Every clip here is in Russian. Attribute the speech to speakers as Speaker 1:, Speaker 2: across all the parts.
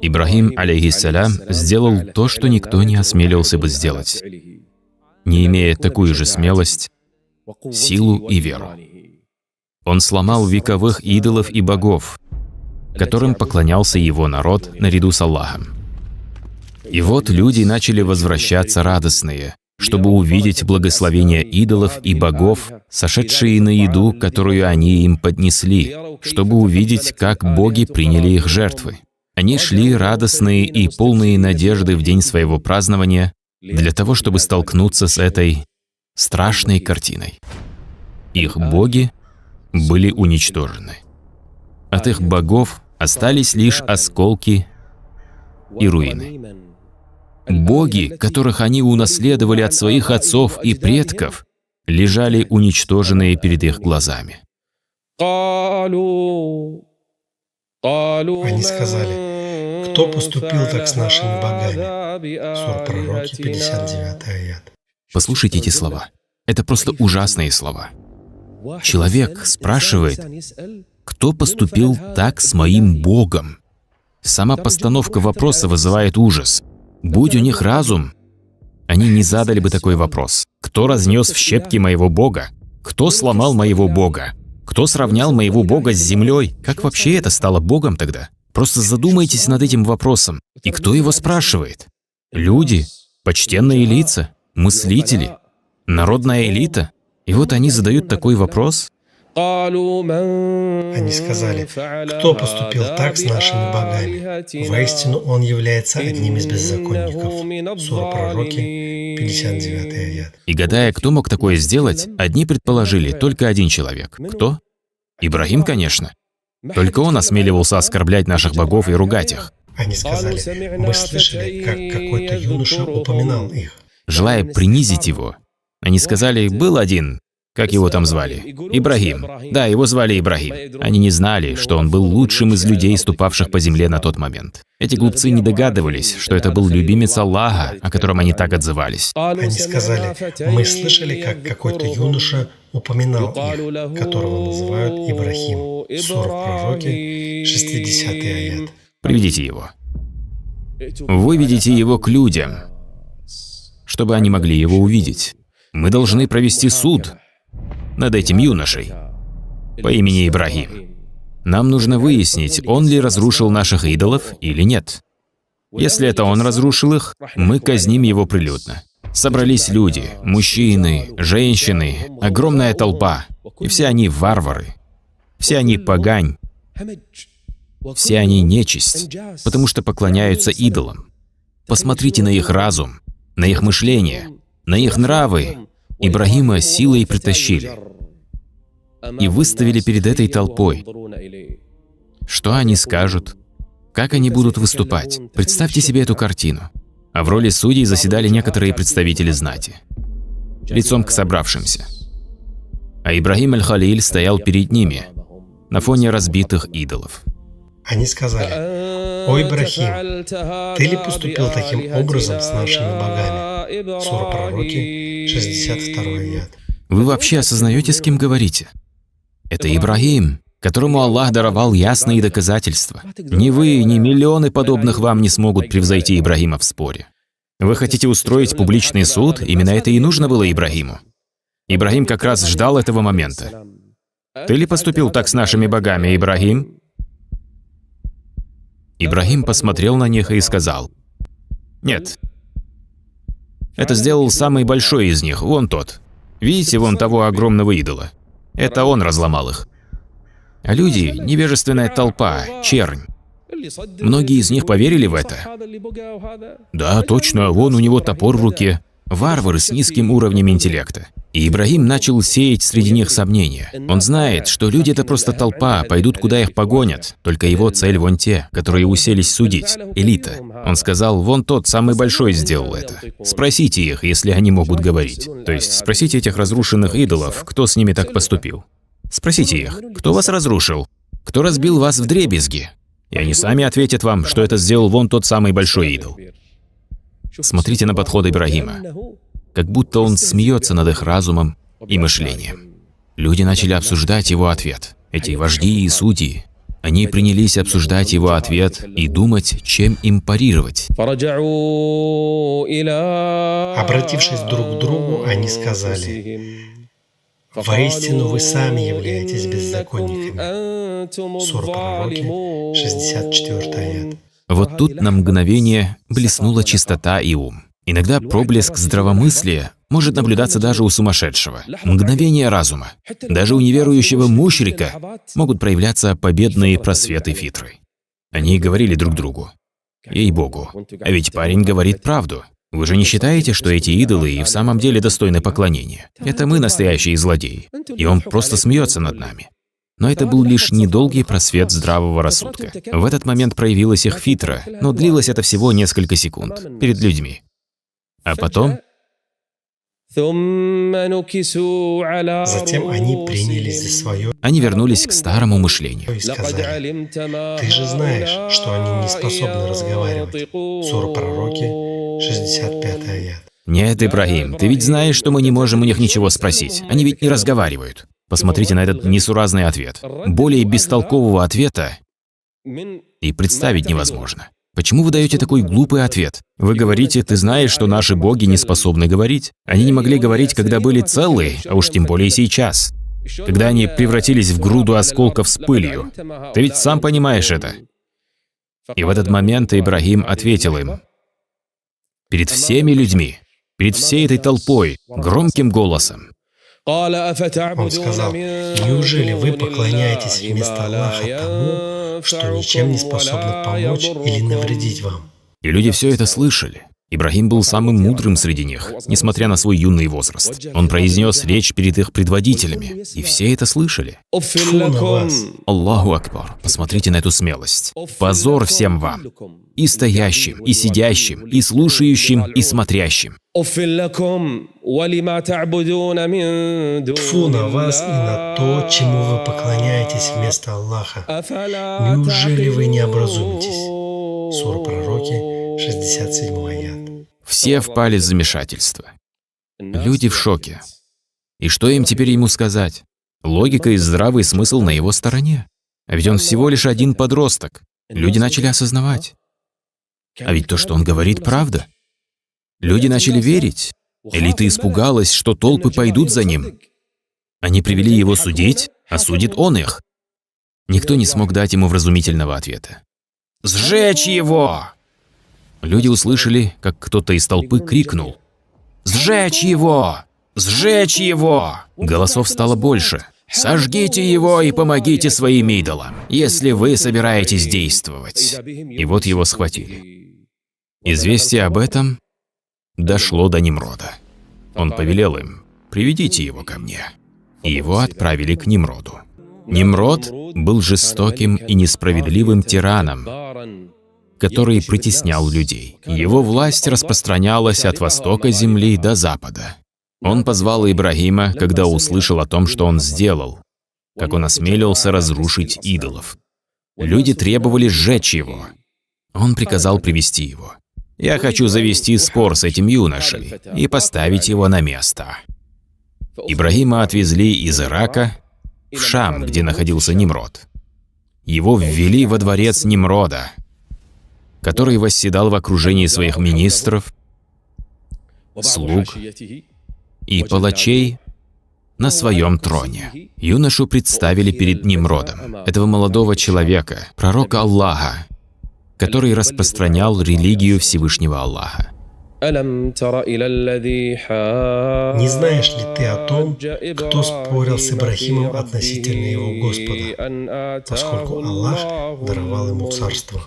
Speaker 1: Ибрахим, алейхиссалям, сделал то, что никто не осмелился бы сделать, не имея такую же смелость, силу и веру. Он сломал вековых идолов и богов, которым поклонялся его народ наряду с Аллахом. И вот люди начали возвращаться радостные, чтобы увидеть благословение идолов и богов, сошедшие на еду, которую они им поднесли, чтобы увидеть, как боги приняли их жертвы. Они шли радостные и полные надежды в день своего празднования для того, чтобы столкнуться с этой страшной картиной. Их боги были уничтожены. От их богов остались лишь осколки и руины. Боги, которых они унаследовали от своих отцов и предков, лежали уничтоженные перед их глазами.
Speaker 2: Они сказали: кто поступил так с нашими богами? Сура Пророки, 59 аят.
Speaker 1: Послушайте эти слова. Это просто ужасные слова. Человек спрашивает: кто поступил так с моим Богом? Сама постановка вопроса вызывает ужас. Будь у них разум, они не задали бы такой вопрос. Кто разнес в щепки моего Бога? Кто сломал моего Бога? Кто сравнял моего Бога с землей? Как вообще это стало Богом тогда? Просто задумайтесь над этим вопросом. И кто его спрашивает? Люди, почтенные лица, мыслители, народная элита. И вот они задают такой вопрос.
Speaker 2: Они сказали: кто поступил так с нашими богами? Воистину, он является одним из беззаконников. Сура Пророки, 59 аят.
Speaker 1: И гадая, кто мог такое сделать, одни предположили только один человек. Кто? Ибрахим, конечно. Только он осмеливался оскорблять наших богов и ругать их.
Speaker 2: Они сказали: мы слышали, как какой-то юноша упоминал их.
Speaker 1: Желая принизить его, они сказали: был один, как его там звали? Ибрахим. Да, его звали Ибрахим. Они не знали, что он был лучшим из людей, ступавших по земле на тот момент. Эти глупцы не догадывались, что это был любимец Аллаха, о котором они так отзывались.
Speaker 2: Они сказали: мы слышали, как какой-то юноша упоминал их, которого называют Ибрахим. Сура Пророки, 60 аят.
Speaker 1: Приведите его. Выведите его к людям, чтобы они могли его увидеть. Мы должны провести суд над этим юношей по имени Ибрахим. Нам нужно выяснить, он ли разрушил наших идолов или нет. Если это он разрушил их, мы казним его прилюдно. Собрались люди, мужчины, женщины, огромная толпа, и все они варвары, все они погань, все они нечисть, потому что поклоняются идолам. Посмотрите на их разум, на их мышление, на их нравы. Ибрахима силой притащили и выставили перед этой толпой. Что они скажут? Как они будут выступать? Представьте себе эту картину. А в роли судей заседали некоторые представители знати, лицом к собравшимся. А Ибрахим аль-Халиль стоял перед ними, на фоне разбитых идолов.
Speaker 2: Они сказали: «О Ибрахим, ты ли поступил таким образом с нашими богами?» Сура Пророки, 62 аят.
Speaker 1: Вы вообще осознаете, с кем говорите? Это Ибрахим, которому Аллах даровал ясные доказательства. Ни вы, ни миллионы подобных вам не смогут превзойти Ибрахима в споре. Вы хотите устроить публичный суд? Именно это и нужно было Ибрахиму. Ибрахим как раз ждал этого момента. Ты ли поступил так с нашими богами, Ибрахим? Ибрахим посмотрел на них и сказал: нет. Это сделал самый большой из них, вон тот. Видите, вон того огромного идола? Это он разломал их. А люди, невежественная толпа, чернь. Многие из них поверили в это. Да, точно, вон у него топор в руке. Варвары с низким уровнем интеллекта. И Ибрахим начал сеять среди них сомнения. Он знает, что люди — это просто толпа, пойдут, куда их погонят. Только его цель вон те, которые уселись судить, элита. Он сказал: вон тот, самый большой, сделал это. Спросите их, если они могут говорить. То есть спросите этих разрушенных идолов, кто с ними так поступил. Спросите их, кто вас разрушил? Кто разбил вас вдребезги? И они сами ответят вам, что это сделал вон тот самый большой идол. Смотрите на подход Ибрахима. Как будто он смеется над их разумом и мышлением. Люди начали обсуждать его ответ. Эти вожди и судьи. Они принялись обсуждать его ответ и думать, чем им парировать.
Speaker 2: Обратившись друг к другу, они сказали: «Воистину вы сами являетесь беззаконниками». Сура Пророки, 64 аят.
Speaker 1: Вот тут на мгновение блеснула чистота и ум. Иногда проблеск здравомыслия может наблюдаться даже у сумасшедшего. Мгновение разума. Даже у неверующего мушрика могут проявляться победные просветы фитры. Они говорили друг другу: «Ей-богу, а ведь парень говорит правду. Вы же не считаете, что эти идолы и в самом деле достойны поклонения? Это мы настоящие злодеи, и он просто смеется над нами». Но это был лишь недолгий просвет здравого рассудка. В этот момент проявилась их фитра, но длилось это всего несколько секунд перед людьми. А потом
Speaker 2: Затем они принялись за свое
Speaker 1: они вернулись к старому мышлению.
Speaker 2: и сказали: «Ты же знаешь, что они не способны разговаривать». Сура Пророки, 65 аят.
Speaker 1: Нет, Ибрагим, ты ведь знаешь, что мы не можем у них ничего спросить. Они ведь не разговаривают. Посмотрите на этот несуразный ответ. Более бестолкового ответа и представить невозможно. Почему вы даете такой глупый ответ? Вы говорите: ты знаешь, что наши боги не способны говорить. Они не могли говорить, когда были целы, а уж тем более сейчас, когда они превратились в груду осколков с пылью. Ты ведь сам понимаешь это. И в этот момент Ибрагим ответил им перед всеми людьми, перед всей этой толпой, громким голосом.
Speaker 2: Он сказал: «Неужели вы поклоняетесь вместо Аллаха тому, что ничем не способно помочь или навредить вам?»
Speaker 1: И люди все это слышали. Ибрагим был самым мудрым среди них, несмотря на свой юный возраст. Он произнес речь перед их предводителями, и все это слышали.
Speaker 2: Тьфу на вас!
Speaker 1: Аллаху Акбар, посмотрите на эту смелость. Позор всем вам, и стоящим, и сидящим, и слушающим, и смотрящим.
Speaker 2: Тьфу на вас и на то, чему вы поклоняетесь вместо Аллаха. Неужели вы не образумитесь? Сура Пророки, 67 аят.
Speaker 1: Все впали в замешательство. Люди в шоке. И что им теперь ему сказать? Логика и здравый смысл на его стороне. А ведь он всего лишь один подросток. Люди начали осознавать. А ведь то, что он говорит, правда. Люди начали верить. Элита испугалась, что толпы пойдут за ним. Они привели его судить, а судит он их. Никто не смог дать ему вразумительного ответа. «Сжечь его!» Люди услышали, как кто-то из толпы крикнул: «Сжечь его! Сжечь его!» Голосов стало больше. «Сожгите его и помогите своим идолам, если вы собираетесь действовать». И вот его схватили. Известие об этом дошло до Нимрода. Он повелел им: «Приведите его ко мне». И его отправили к Нимроду. Нимрод был жестоким и несправедливым тираном, который притеснял людей. Его власть распространялась от востока земли до запада. Он позвал Ибрагима, когда услышал о том, что он сделал, как он осмелился разрушить идолов. Люди требовали сжечь его. Он приказал привести его. «Я хочу завести спор с этим юношей и поставить его на место». Ибрагима отвезли из Ирака в Шам, где находился Нимрод. Его ввели во дворец Нимрода, который восседал в окружении своих министров, слуг и палачей на своем троне. Юношу представили перед Нимродом, этого молодого человека, пророка Аллаха, который распространял религию Всевышнего Аллаха.
Speaker 2: Не знаешь ли ты о том, кто спорил с Ибрахимом относительно его Господа, поскольку Аллах даровал ему царство?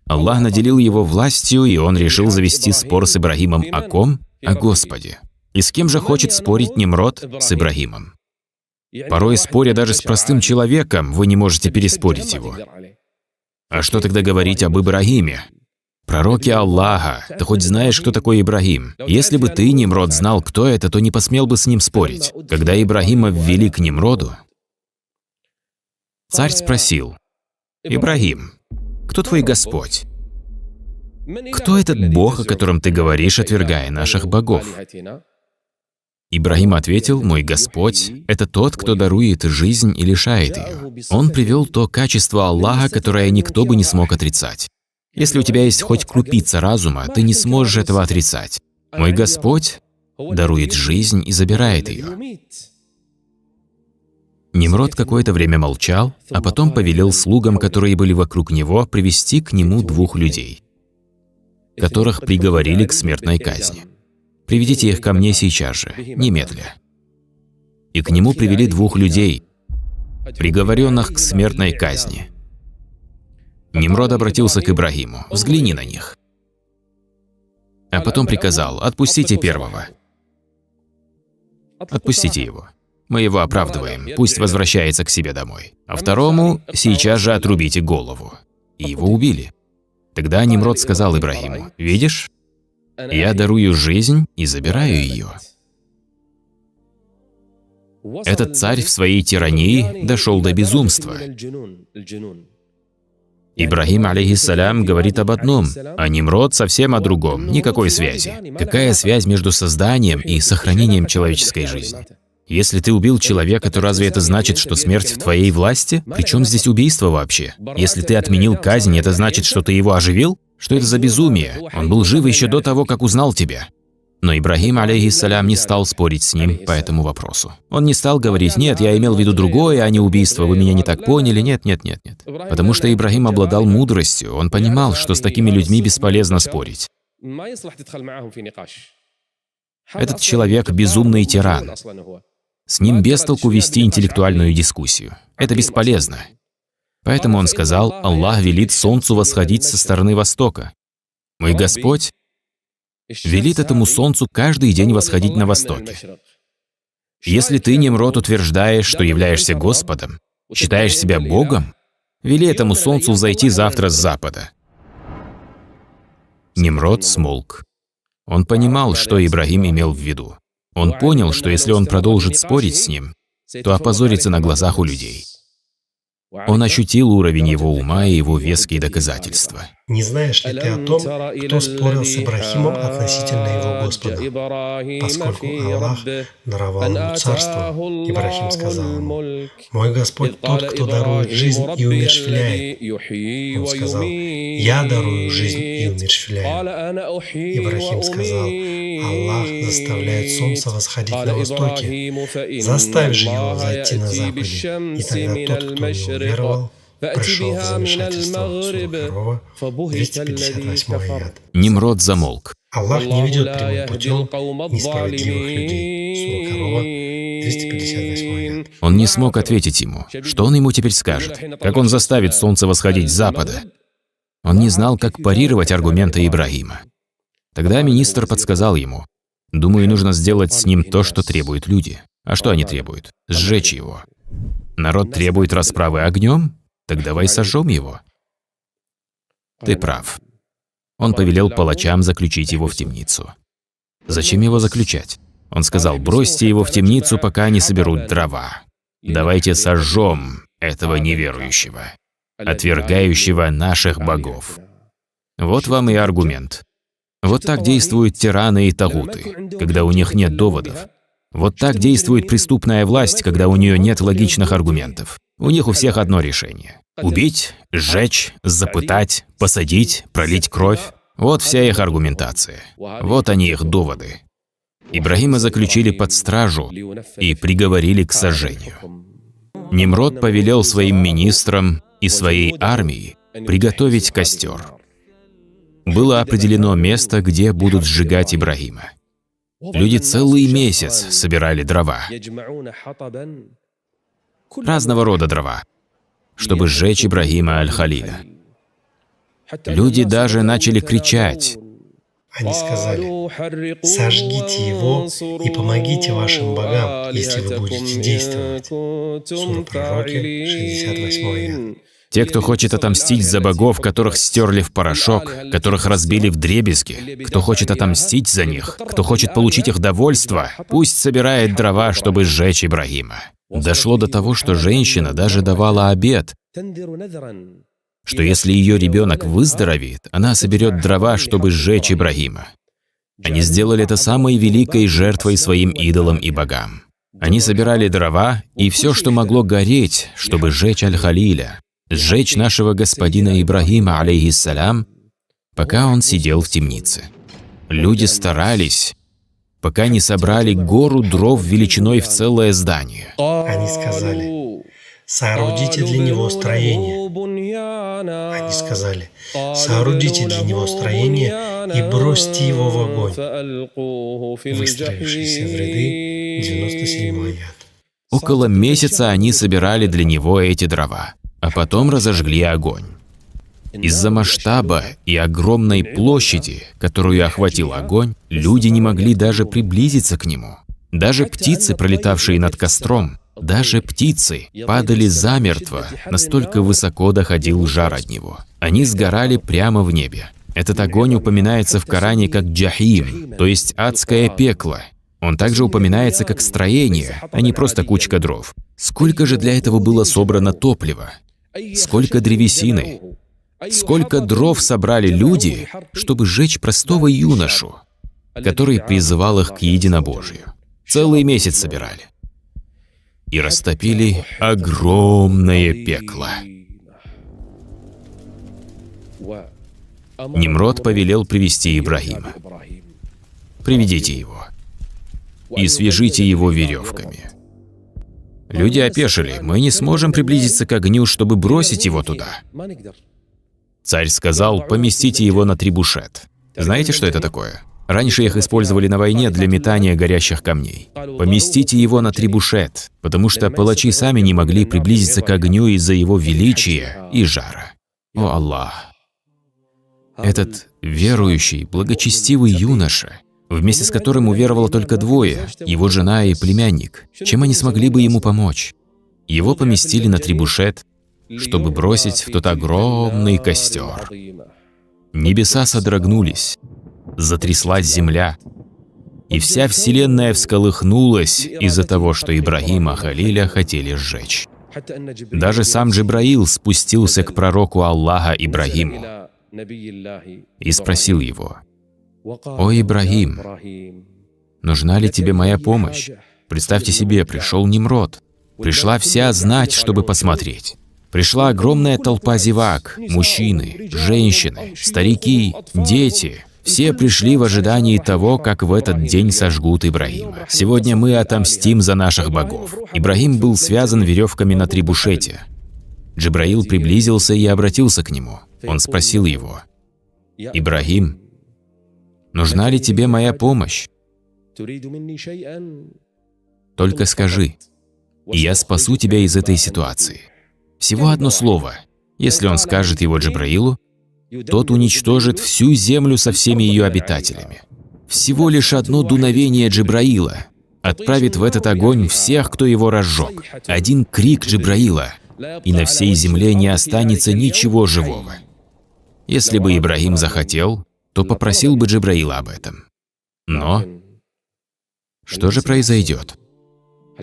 Speaker 1: Аллах наделил его властью, и он решил завести спор с Ибрагимом о ком? О Господе. И с кем же хочет спорить Нимрод? С Ибрагимом. Порой, споря даже с простым человеком, вы не можете переспорить его. А что тогда говорить об Ибрагиме? Пророки Аллаха, ты хоть знаешь, кто такой Ибрагим? Если бы ты, Нимрод, знал, кто это, то не посмел бы с ним спорить. Когда Ибрагима ввели к Нимроду, царь спросил: «Ибрагим, кто твой Господь? Кто этот Бог, о котором ты говоришь, отвергая наших богов?» Ибрахим ответил: «Мой Господь — это тот, кто дарует жизнь и лишает ее». Он привел то качество Аллаха, которое никто бы не смог отрицать. Если у тебя есть хоть крупица разума, ты не сможешь этого отрицать. Мой Господь дарует жизнь и забирает ее. Нимрод какое-то время молчал, а потом повелел слугам, которые были вокруг него, привести к нему 2 людей, которых приговорили к смертной казни. «Приведите их ко мне сейчас же, немедля». И к нему привели 2 людей, приговоренных к смертной казни. Нимрод обратился к Ибрахиму: «Взгляни на них». А потом приказал: «Отпустите первого». «Отпустите его. Мы его оправдываем, пусть возвращается к себе домой. А второму сейчас же отрубите голову». И его убили. Тогда Нимрод сказал Ибрахиму: «Видишь, я дарую жизнь и забираю ее». Этот царь в своей тирании дошел до безумства. Ибрахим, алейхиссалям, говорит об одном, а Нимрод совсем о другом, никакой связи. Какая связь между созданием и сохранением человеческой жизни? Если ты убил человека, то разве это значит, что смерть в твоей власти? Причем здесь убийство вообще? Если ты отменил казнь, это значит, что ты его оживил? Что это за безумие? Он был жив еще до того, как узнал тебя. Но Ибрахим, алейхиссалям, не стал спорить с ним по этому вопросу. Он не стал говорить: «Нет, я имел в виду другое, а не убийство, вы меня не так поняли». Нет. Потому что Ибрахим обладал мудростью, он понимал, что с такими людьми бесполезно спорить. Этот человек — безумный тиран. С ним без толку вести интеллектуальную дискуссию. Это бесполезно. Поэтому он сказал: «Аллах велит солнцу восходить со стороны востока. Мой Господь велит этому солнцу каждый день восходить на востоке. Если ты, Нимрод, утверждаешь, что являешься Господом, считаешь себя Богом, вели этому солнцу взойти завтра с запада». Нимрод смолк. Он понимал, что Ибрахим имел в виду. Он понял, что если он продолжит спорить с ним, то опозорится на глазах у людей. Он ощутил уровень его ума и его веские доказательства.
Speaker 2: Не знаешь ли ты о том, кто спорил с Ибрахимом относительно его Господа? Поскольку Аллах даровал ему царство, Ибрахим сказал ему: «Мой Господь тот, кто дарует жизнь и умерщвляет». Он сказал: «Я дарую жизнь и умерщвляю». Ибрахим сказал: «Аллах заставляет солнце восходить на востоке. Заставь же его зайти на западе». И тогда тот, кто не уверовал, пришел в замешательство. Сура Корова, 258 аят.
Speaker 1: Нимрод замолк.
Speaker 2: Аллах не ведет прямым путем несправедливых людей. Сура Корова, 258 аят.
Speaker 1: Он не смог ответить ему. Что он ему теперь скажет? Как он заставит солнце восходить с запада? Он не знал, как парировать аргументы Ибрахима. Тогда министр подсказал ему: «Думаю, нужно сделать с ним то, что требуют люди». А что они требуют? Сжечь его. Народ требует расправы огнем? Так давай сожжем его. Ты прав. Он повелел палачам заключить его в темницу. Зачем его заключать? Он сказал: «Бросьте его в темницу, пока не соберут дрова. Давайте сожжем этого неверующего, отвергающего наших богов». Вот вам и аргумент. Вот так действуют тираны и тагуты, когда у них нет доводов. Вот так действует преступная власть, когда у нее нет логичных аргументов. У них у всех одно решение: убить, сжечь, запытать, посадить, пролить кровь. Вот вся их аргументация. Вот они, их доводы. Ибрахима заключили под стражу и приговорили к сожжению. Нимрод повелел своим министрам и своей армии приготовить костер. Было определено место, где будут сжигать Ибрахима. Люди целый месяц собирали дрова. Разного рода дрова, чтобы сжечь Ибрахима аль-Халиля. Люди даже начали кричать.
Speaker 2: Они сказали: «Сожгите его и помогите вашим богам, если вы будете действовать». Сура Пророки, 68 аят.
Speaker 1: Те, кто хочет отомстить за богов, которых стерли в порошок, которых разбили вдребезги, кто хочет отомстить за них, кто хочет получить их довольство, пусть собирает дрова, чтобы сжечь Ибрахима. Дошло до того, что женщина даже давала обет, что если ее ребенок выздоровеет, она соберет дрова, чтобы сжечь Ибрахима. Они сделали это самой великой жертвой своим идолам и богам. Они собирали дрова и все, что могло гореть, чтобы сжечь Аль-Халиля, сжечь нашего господина Ибрахима, алейхиссалям, пока он сидел в темнице. Люди старались, пока не собрали гору дров величиной в целое здание.
Speaker 2: Они сказали: соорудите для него строение. Они сказали: соорудите для него строение и бросьте его в огонь. Выстроившиеся в ряды, 97-й аят.
Speaker 1: Около месяца они собирали для него эти дрова, а потом разожгли огонь. Из-за масштаба и огромной площади, которую охватил огонь, люди не могли даже приблизиться к нему. Даже птицы, пролетавшие над костром, даже птицы падали замертво, настолько высоко доходил жар от него. Они сгорали прямо в небе. Этот огонь упоминается в Коране как джахим, то есть адское пекло. Он также упоминается как строение, а не просто кучка дров. Сколько же для этого было собрано топлива? Сколько древесины? Сколько дров собрали люди, чтобы сжечь простого юношу, который призывал их к единобожию? Целый месяц собирали. И растопили огромное пекло. Нимрод повелел привести Ибрахима. «Приведите его и свяжите его веревками». Люди опешили: «Мы не сможем приблизиться к огню, чтобы бросить его туда». Царь сказал: «Поместите его на трибушет». Знаете, что это такое? Раньше их использовали на войне для метания горящих камней. Поместите его на трибушет, потому что палачи сами не могли приблизиться к огню из-за его величия и жара. О Аллах! Этот верующий, благочестивый юноша, вместе с которым уверовало только двое, его жена и племянник, чем они смогли бы ему помочь? Его поместили на трибушет, чтобы бросить в тот огромный костер. Небеса содрогнулись, затряслась земля, и вся вселенная всколыхнулась из-за того, что Ибрахима халиля хотели сжечь. Даже сам Джибраил спустился к пророку Аллаха Ибрахиму и спросил его: «О Ибрахим, нужна ли тебе моя помощь? Представьте себе, пришел Нимрод, пришла вся знать, чтобы посмотреть. Пришла огромная толпа зевак, мужчины, женщины, старики, дети. Все пришли в ожидании того, как в этот день сожгут Ибрахима. Сегодня мы отомстим за наших богов». Ибрахим был связан веревками на трибушете. Джибраил приблизился и обратился к нему. Он спросил его: «Ибрахим, нужна ли тебе моя помощь? Только скажи, и я спасу тебя из этой ситуации». Всего одно слово. Если он скажет его Джибраилу, тот уничтожит всю землю со всеми ее обитателями. Всего лишь одно дуновение Джибраила отправит в этот огонь всех, кто его разжег. Один крик Джибраила, и на всей земле не останется ничего живого. Если бы Ибрахим захотел, то попросил бы Джибраила об этом. Но что же произойдет?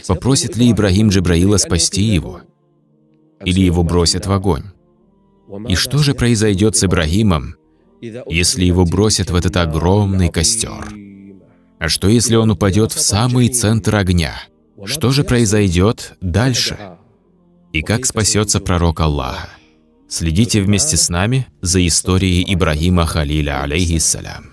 Speaker 1: Попросит ли Ибрахим Джибраила спасти его? Или его бросят в огонь? И что же произойдет с Ибрахимом, если его бросят в этот огромный костер? А что, если он упадет в самый центр огня? Что же произойдет дальше? И как спасется пророк Аллаха? Следите вместе с нами за историей Ибрахима халиля, алейхиссалям.